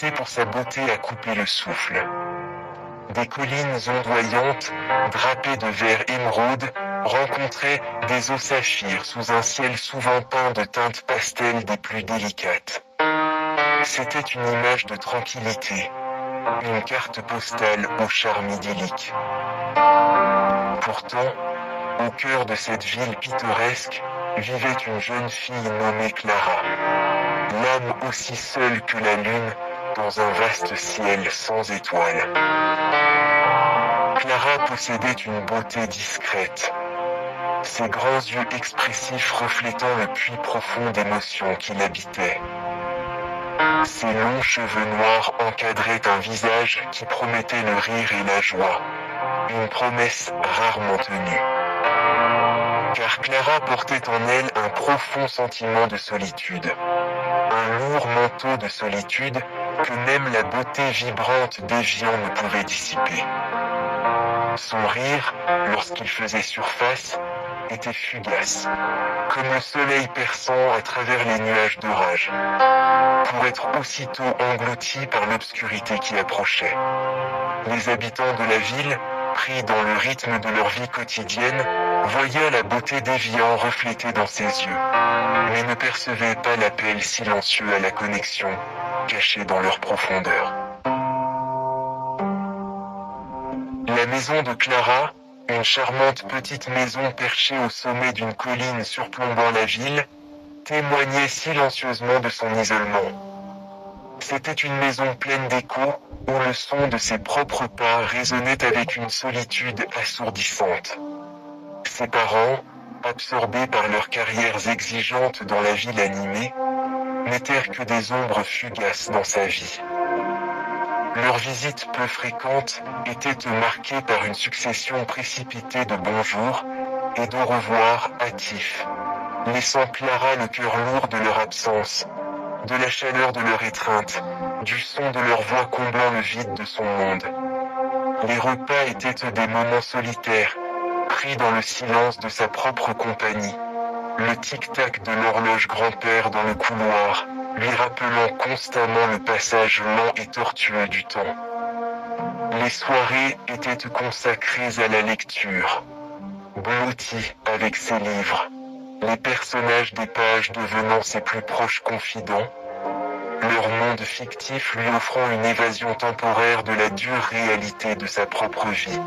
pour sa beauté à couper le souffle. Des collines ondoyantes, drapées de vert émeraude, rencontraient des eaux saphirs sous un ciel souvent peint de teintes pastel des plus délicates. C'était une image de tranquillité, une carte postale au charme idyllique. Pourtant, au cœur de cette ville pittoresque, vivait une jeune fille nommée Clara. L'âme aussi seule que la lune, dans un vaste ciel sans étoiles. Clara possédait une beauté discrète, ses grands yeux expressifs reflétant le puits profond d'émotions qui l'habitait. Ses longs cheveux noirs encadraient un visage qui promettait le rire et la joie, une promesse rarement tenue. Car Clara portait en elle un profond sentiment de solitude, un lourd manteau de solitude que même la beauté vibrante d'Évian ne pouvait dissiper. Son rire, lorsqu'il faisait surface, était fugace, comme le soleil perçant à travers les nuages d'orage, pour être aussitôt englouti par l'obscurité qui approchait. Les habitants de la ville, pris dans le rythme de leur vie quotidienne, voyaient la beauté d'Évian reflétée dans ses yeux, mais ne percevaient pas l'appel silencieux à la connexion, caché dans leur profondeur. La maison de Clara, une charmante petite maison perchée au sommet d'une colline surplombant la ville, témoignait silencieusement de son isolement. C'était une maison pleine d'échos, où le son de ses propres pas résonnait avec une solitude assourdissante. Ses parents, absorbés par leurs carrières exigeantes dans la ville animée, n'étaient que des ombres fugaces dans sa vie. Leurs visites peu fréquentes étaient marquées par une succession précipitée de bonjours et d'au revoir hâtifs, laissant Clara le cœur lourd de leur absence, de la chaleur de leur étreinte, du son de leur voix comblant le vide de son monde. Les repas étaient des moments solitaires, pris dans le silence de sa propre compagnie, le tic-tac de l'horloge grand-père dans le couloir, lui rappelant constamment le passage lent et tortueux du temps. Les soirées étaient consacrées à la lecture, blottie avec ses livres, les personnages des pages devenant ses plus proches confidents, leur monde fictif lui offrant une évasion temporaire de la dure réalité de sa propre vie.